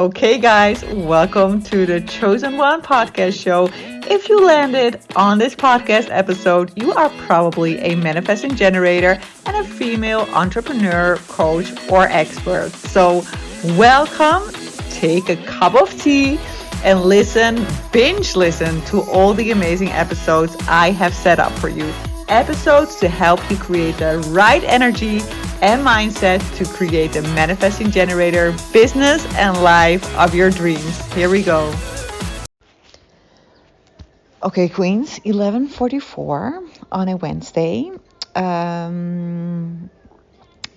Okay, guys, welcome to the Chosen One podcast show. If you landed on this podcast episode, you are probably a manifesting generator and a female entrepreneur, coach, or expert. So, welcome. Take a cup of tea and binge listen to all the amazing episodes I have set up for you. Episodes to help you create the right energy and mindset to create the manifesting generator business and life of your dreams. Here we go. Okay, Queens, 11:44 on a Wednesday. And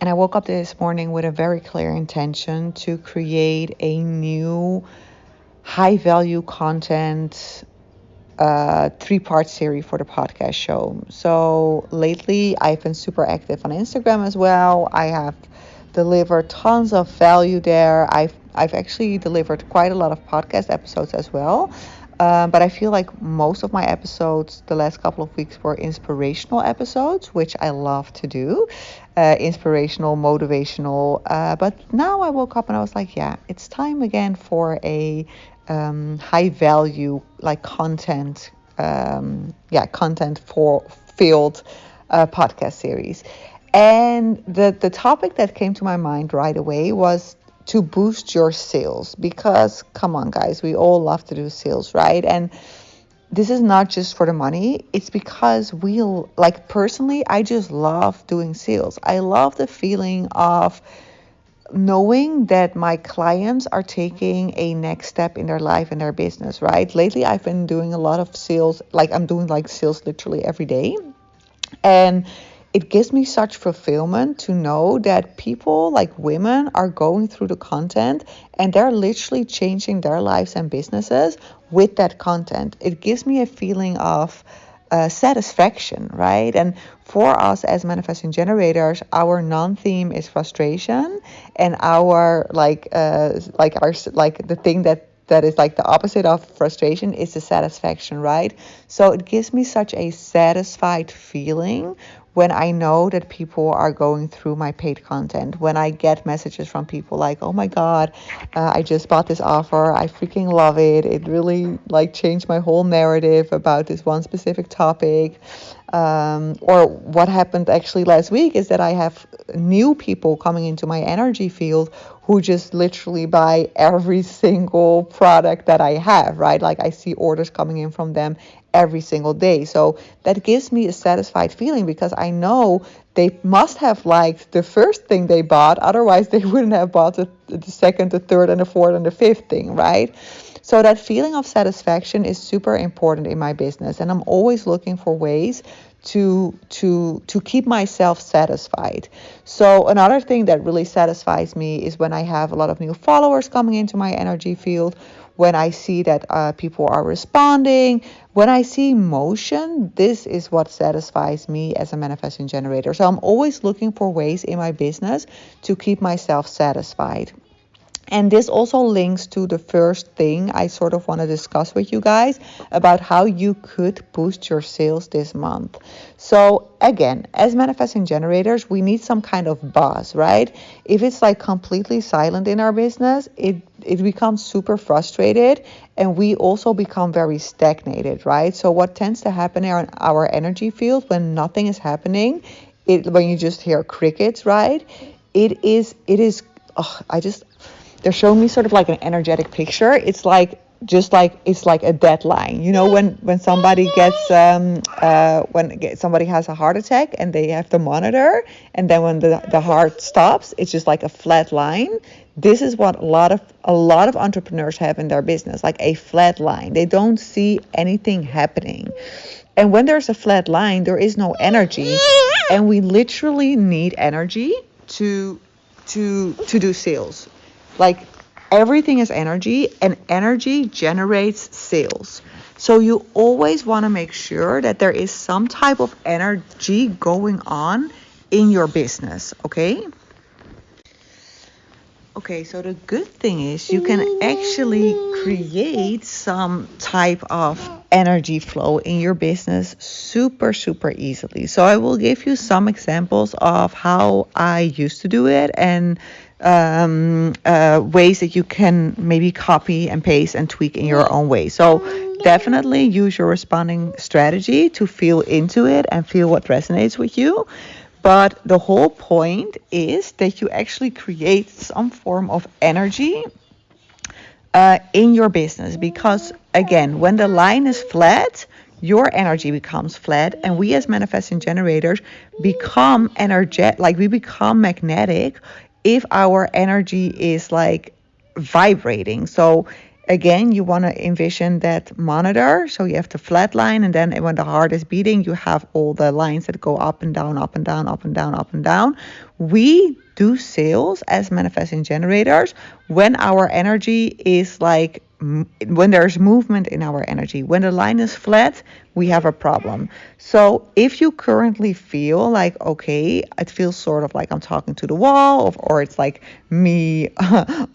I woke up this morning with a very clear intention to create a new high value content 3-part series for the podcast show. So lately I've been super active on Instagram as well. I have delivered tons of value there. I've actually delivered quite a lot of podcast episodes as well. But I feel like most of my episodes the last couple of weeks were inspirational episodes, which I love to do. Inspirational, motivational. But now I woke up and I was like, yeah, it's time again for a high value content for field podcast series. And the topic that came to my mind right away was to boost your sales, because come on guys, we all love to do sales, right? And this is not just for the money. It's because personally, I just love doing sales. I love the feeling of knowing that my clients are taking a next step in their life and their business, right? Lately, I've been doing a lot of sales, I'm doing sales literally every day. And it gives me such fulfillment to know that people women are going through the content and they're literally changing their lives and businesses with that content. It gives me a feeling of satisfaction, right? And for us as manifesting generators, our non-theme is frustration, and our the thing that is the opposite of frustration is the satisfaction, right? So it gives me such a satisfied feeling when I know that people are going through my paid content, when I get messages from people like, oh my God, I just bought this offer. I freaking love it. It really changed my whole narrative about this one specific topic. Or what happened actually last week is that I have new people coming into my energy field who just literally buy every single product that I have, right? I see orders coming in from them every single day. So that gives me a satisfied feeling, because I know they must have liked the first thing they bought. Otherwise, they wouldn't have bought the second, the third, and the fourth, and the fifth thing, right? So that feeling of satisfaction is super important in my business. And I'm always looking for ways to keep myself satisfied. So another thing that really satisfies me is when I have a lot of new followers coming into my energy field, when I see that people are responding, when I see motion. This is what satisfies me as a manifesting generator. So I'm always looking for ways in my business to keep myself satisfied. And this also links to the first thing I sort of want to discuss with you guys about how you could boost your sales this month. So again, as manifesting generators, we need some kind of buzz, right? If it's completely silent in our business, it becomes super frustrated, and we also become very stagnated, right? So what tends to happen in our energy field when nothing is happening, when you just hear crickets, right? They're showing me sort of an energetic picture. It's it's like a deadline. You know, when somebody gets somebody has a heart attack and they have to monitor, and then when the heart stops, it's just like a flat line. This is what a lot of entrepreneurs have in their business, a flat line. They don't see anything happening. And when there's a flat line, there is no energy, and we literally need energy to do sales. Everything is energy, and energy generates sales. So you always want to make sure that there is some type of energy going on in your business, okay? Okay, so the good thing is you can actually create some type of energy flow in your business super, super easily. So I will give you some examples of how I used to do it and ways that you can maybe copy and paste and tweak in your own way. So definitely use your responding strategy to feel into it and feel what resonates with you. But the whole point is that you actually create some form of energy in your business, because again, when the line is flat, your energy becomes flat, and we as manifesting generators become energetic, like we become magnetic if our energy is like vibrating. So again, you want to envision that monitor. So you have the flat line, and then when the heart is beating, you have all the lines that go up and down, up and down, up and down, up and down. We do sales as manifesting generators when our energy is like, when there's movement in our energy. When the line is flat, we have a problem. So if you currently feel like, okay, it feels sort of like I'm talking to the wall, or it's like me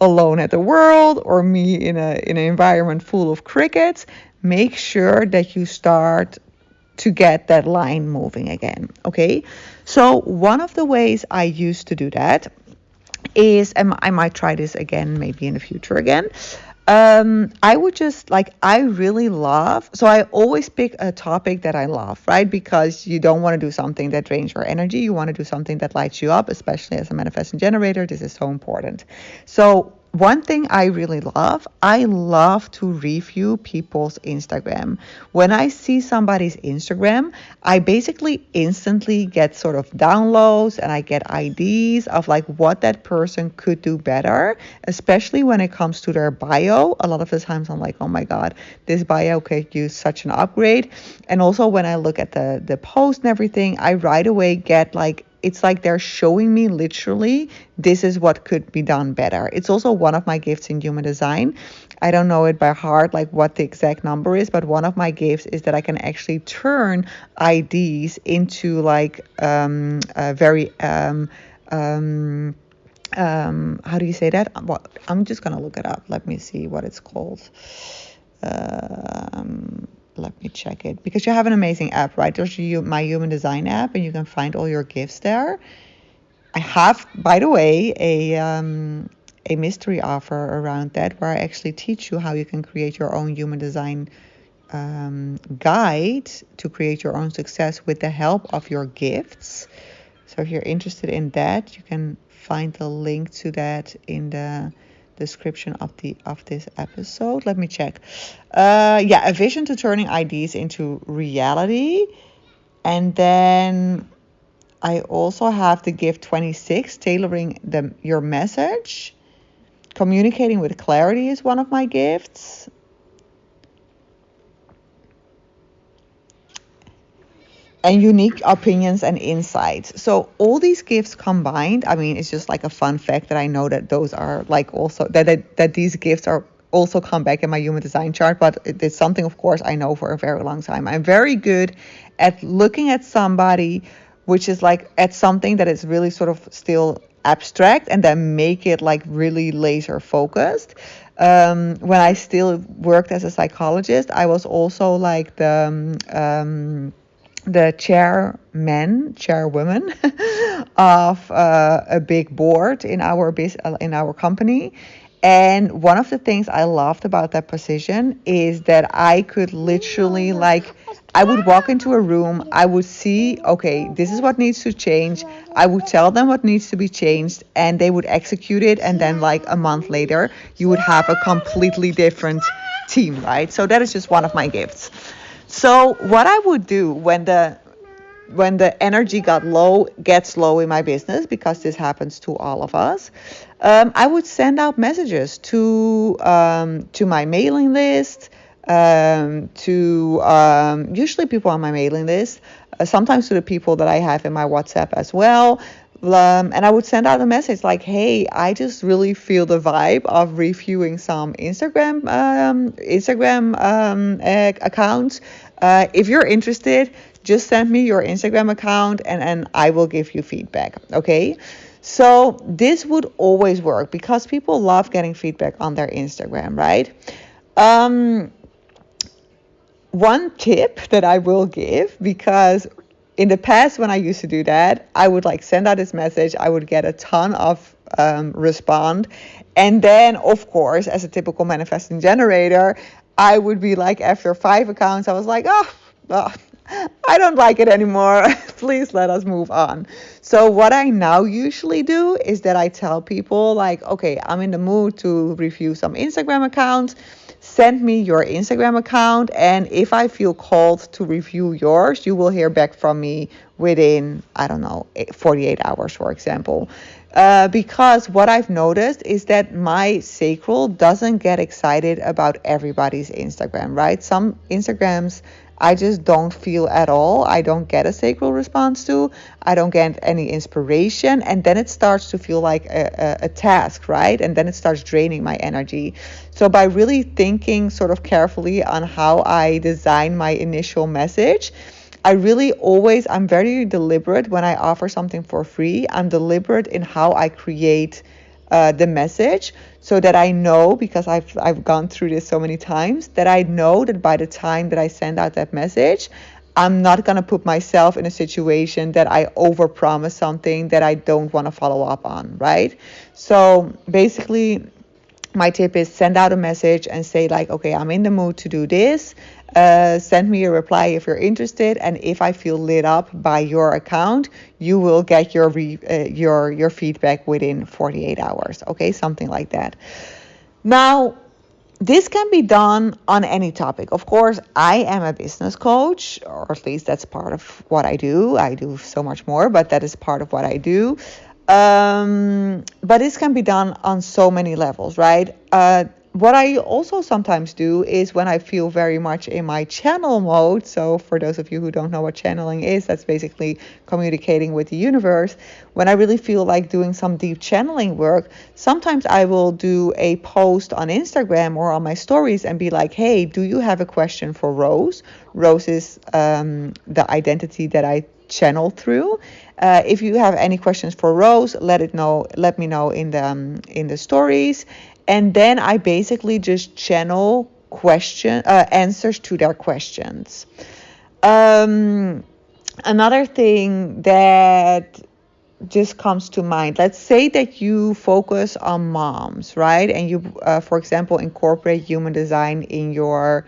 alone at the world, or me in an environment full of crickets, make sure that you start to get that line moving again. Okay, so one of the ways I used to do that is, and I might try this again maybe in the future again, I would just like, I really love, so I always pick a topic that I love, right? Because you don't want to do something that drains your energy. You want to do something that lights you up, especially as a manifesting generator. This is so important. So one thing I really love, I love to review people's Instagram. When I see somebody's Instagram, I basically instantly get sort of downloads, and I get ideas of like what that person could do better, especially when it comes to their bio. A lot of the times I'm like, oh my God, this bio could use such an upgrade. And also when I look at the post and everything, I right away get like, it's like they're showing me literally, this is what could be done better. It's also one of my gifts in human design. I don't know it by heart, like what the exact number is, but one of my gifts is that I can actually turn ideas into like very, how do you say that? Well, I'm just going to look it up. Let me see what it's called. Let me check it, because you have an amazing app, right? There's my human design app, and you can find all your gifts there. I have, by the way, a mystery offer around that, where I actually teach you how you can create your own human design guide to create your own success with the help of your gifts. So if you're interested in that, you can find the link to that in the description of this episode. Let me check. A vision to turning ideas into reality. And then I also have the gift 26, tailoring your message. Communicating with clarity is one of my gifts. And unique opinions and insights. So all these gifts combined, I mean, it's just like a fun fact that I know that those are like also, that these gifts are also come back in my human design chart, but it's something, of course, I know for a very long time. I'm very good at looking at somebody, which is like at something that is really sort of still abstract, and then make it like really laser focused. When I still worked as a psychologist, I was also like the chairwoman of a big board in our company. And one of the things I loved about that position is that I could literally, like, I would walk into a room, I would see, okay, this is what needs to change. I would tell them what needs to be changed, and they would execute it. And then like a month later, you would have a completely different team, right? So that is just one of my gifts. So what I would do when the energy gets low in my business, because this happens to all of us, I would send out messages to my mailing list, to usually people on my mailing list, sometimes to the people that I have in my WhatsApp as well. And I would send out a message like, hey, I just really feel the vibe of reviewing some Instagram accounts. If you're interested, just send me your Instagram account, and I will give you feedback. Okay. So this would always work because people love getting feedback on their Instagram, right? One tip that I will give, because in the past when I used to do that, I would like send out this message, I would get a ton of respond, and then of course, as a typical manifesting generator, I would be like, after 5 accounts, I was like, oh, I don't like it anymore. Please let us move on. So what I now usually do is that I tell people like, okay, I'm in the mood to review some Instagram accounts. Send me your Instagram account, and if I feel called to review yours, you will hear back from me within, I don't know, 48 hours, for example. Because what I've noticed is that my sacral doesn't get excited about everybody's Instagram, right? Some Instagrams I just don't feel at all. I don't get a sacral response to. I don't get any inspiration. And then it starts to feel like a task, right? And then it starts draining my energy. So by really thinking sort of carefully on how I design my initial message, I'm very deliberate when I offer something for free. I'm deliberate in how I create the message, so that I know, because I've gone through this so many times, that I know that by the time that I send out that message, I'm not going to put myself in a situation that I overpromise something that I don't want to follow up on, right? So basically, my tip is send out a message and say like, okay, I'm in the mood to do this. Send me a reply if you're interested, and if I feel lit up by your account, you will get your feedback within 48 hours. Okay, something like that. Now, this can be done on any topic. Of course, I am a business coach, or at least that's part of what I do. I do so much more, but that is part of what I do. But this can be done on so many levels, right? What I also sometimes do is when I feel very much in my channel mode. So for those of you who don't know what channeling is, that's basically communicating with the universe. When I really feel like doing some deep channeling work, sometimes I will do a post on Instagram or on my stories and be like, hey, do you have a question for Rose? Rose is the identity that I channel through. If you have any questions for Rose, let me know in the stories, and then I basically just channel answers to their questions. Another thing that just comes to mind, let's say that you focus on moms, right? And you, for example, incorporate human design in your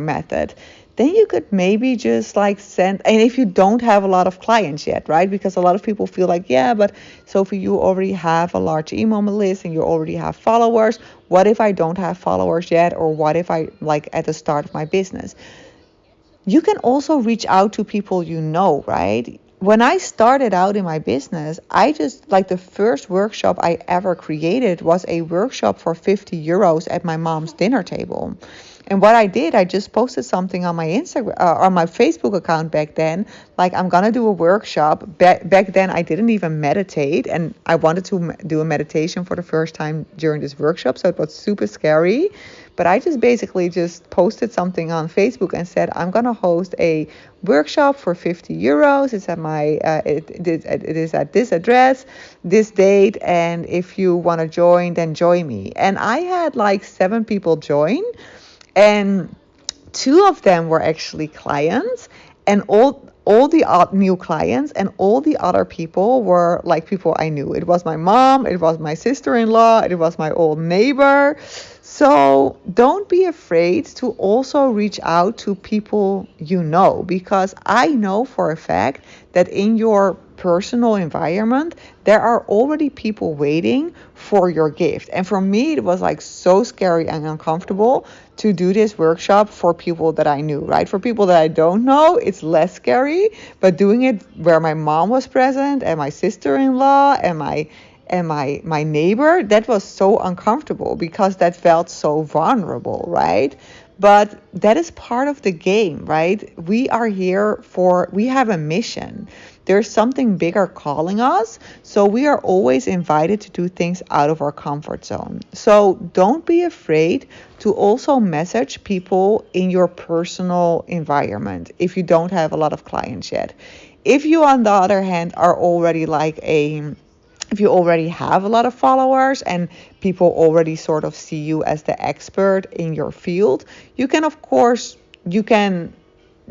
method. Then you could maybe just like send, and if you don't have a lot of clients yet, right? Because a lot of people feel like, yeah, but Sophie, you already have a large email list and you already have followers. What if I don't have followers yet? Or what if I, like, at the start of my business? You can also reach out to people you know, right? When I started out in my business, I just, like, the first workshop I ever created was a workshop for 50 euros at my mom's dinner table. And what I did, I just posted something on my Instagram, on my Facebook account back then, like, I'm going to do a workshop. Back then, I didn't even meditate, and I wanted to do a meditation for the first time during this workshop, so it was super scary. But I just basically just posted something on Facebook and said, I'm going to host a workshop for 50 euros. It's at it is at this address, this date, and if you want to join, then join me. And I had like 7 people join, and 2 of them were actually clients, and all the new clients, and all the other people were like people I knew. It was my mom, it was my sister-in-law, it was my old neighbor. So don't be afraid to also reach out to people you know, because I know for a fact that in your personal environment, there are already people waiting for your gift. And for me, it was like so scary and uncomfortable to do this workshop for people that I knew, right? For people that I don't know, it's less scary, but doing it where my mom was present and my sister-in-law and my neighbor, that was so uncomfortable because that felt so vulnerable, right? But that is part of the game, right? We have a mission. There's something bigger calling us. So we are always invited to do things out of our comfort zone. So don't be afraid to also message people in your personal environment if you don't have a lot of clients yet. If you, on the other hand, are already like a if you already have a lot of followers and people already sort of see you as the expert in your field, you can, of course, you can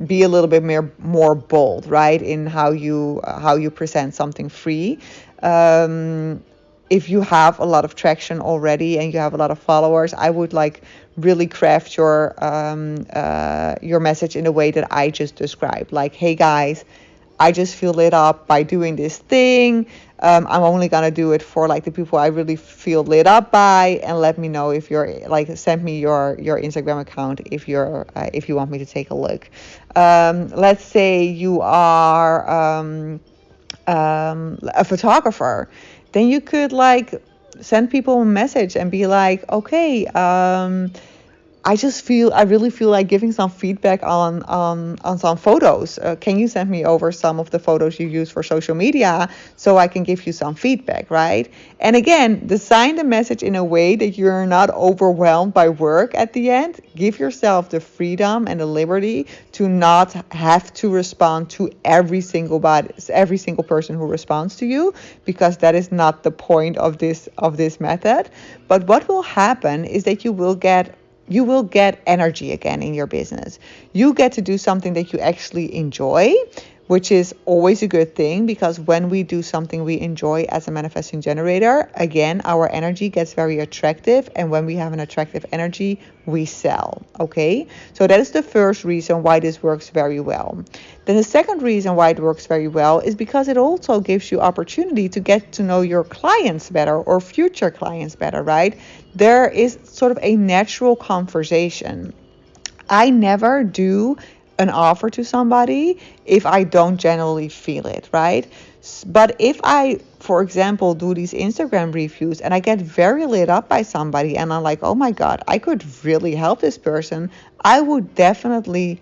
be a little bit more bold, right, in how you present something free. If you have a lot of traction already and you have a lot of followers, I would like really craft your message in a way that I just described. Like, hey guys, I just feel lit up by doing this thing. I'm only gonna do it for like the people I really feel lit up by, and let me know if you're like, send me your Instagram account if you want me to take a look. Let's say you are a photographer, then you could like send people a message and be like, okay, I really feel like giving some feedback on some photos. Can you send me over some of the photos you use for social media so I can give you some feedback, right? And again, design the message in a way that you're not overwhelmed by work at the end. Give yourself the freedom and the liberty to not have to respond to every single person who responds to you, because that is not the point of this method. But what will happen is that you will get energy again in your business. You get to do something that you actually enjoy, which is always a good thing, because when we do something we enjoy as a manifesting generator, again, our energy gets very attractive. And when we have an attractive energy, we sell. Okay, so that is the first reason why this works very well. Then the second reason why it works very well is because it also gives you opportunity to get to know your clients better, or future clients better, right? There is sort of a natural conversation. I never do an offer to somebody if I don't generally feel it, right? But if I, for example, do these Instagram reviews and I get very lit up by somebody and I'm like, oh my God, I could really help this person, I would definitely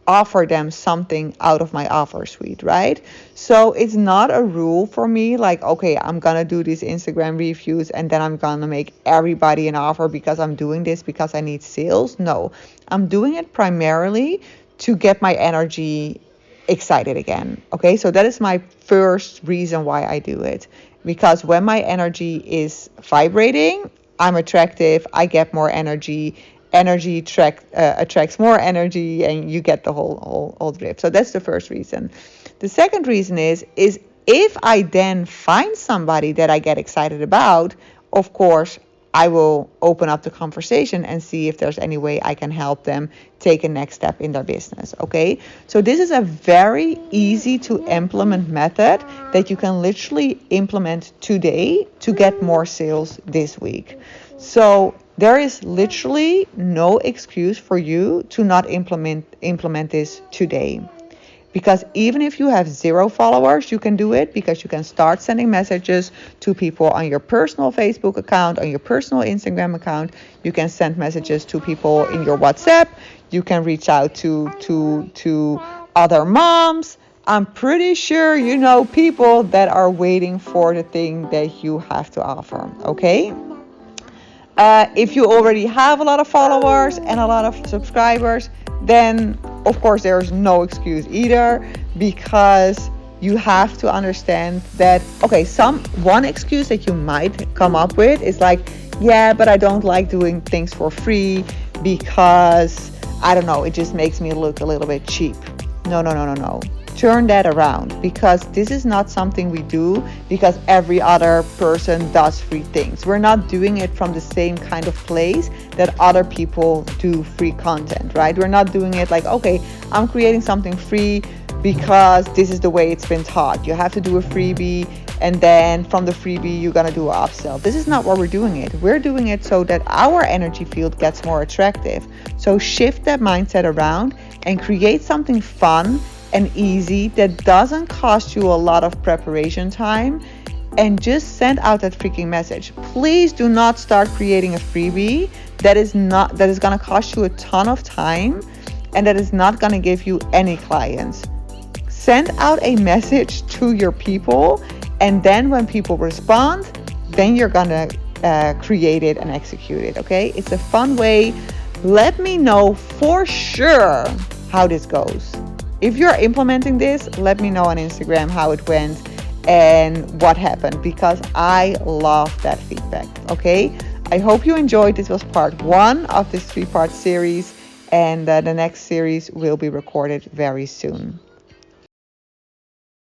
offer them something out of my offer suite, right? So it's not a rule for me like, okay, I'm gonna do these Instagram reviews and then I'm gonna make everybody an offer because I'm doing this because I need sales. No, I'm doing it primarily to get my energy excited again. Okay, so that is my first reason why I do it, because when my energy is vibrating, I'm attractive, I get more energy. Energy attracts more energy, and you get the whole drift. So that's the first reason. The second reason is if I then find somebody that I get excited about, of course, I will open up the conversation and see if there's any way I can help them take a next step in their business. Okay, so this is a very easy to implement method that you can literally implement today to get more sales this week. So there is literally no excuse for you to not implement this today. Because even if you have 0 followers, you can do it, because you can start sending messages to people on your personal Facebook account, on your personal Instagram account. You can send messages to people in your WhatsApp. You can reach out to other moms. I'm pretty sure you know people that are waiting for the thing that you have to offer, okay? If you already have a lot of followers and a lot of subscribers, then of course there's no excuse either, because you have to understand that, okay, one excuse that you might come up with is like, yeah, but I don't like doing things for free because, I don't know, it just makes me look a little bit cheap. No. Turn that around, because this is not something we do because every other person does free things. We're not doing it from the same kind of place that other people do free content, right? We're not doing it like, okay, I'm creating something free because this is the way it's been taught. You have to do a freebie, and then from the freebie you're gonna do an upsell. This is not what we're doing it. We're doing it so that our energy field gets more attractive. So shift that mindset around and create something fun and easy that doesn't cost you a lot of preparation time, and just send out that freaking message. Please do not start creating a freebie that is going to cost you a ton of time and that is not going to give you any clients. Send out a message to your people, and then when people respond, then you're going to create it and execute it. Okay, it's a fun way. Let me know for sure how this goes. If you're implementing this, let me know on Instagram how it went. and what happened, because I love that feedback. Okay, I hope you enjoyed. This was part 1 of this 3-part series, and the next series will be recorded very soon.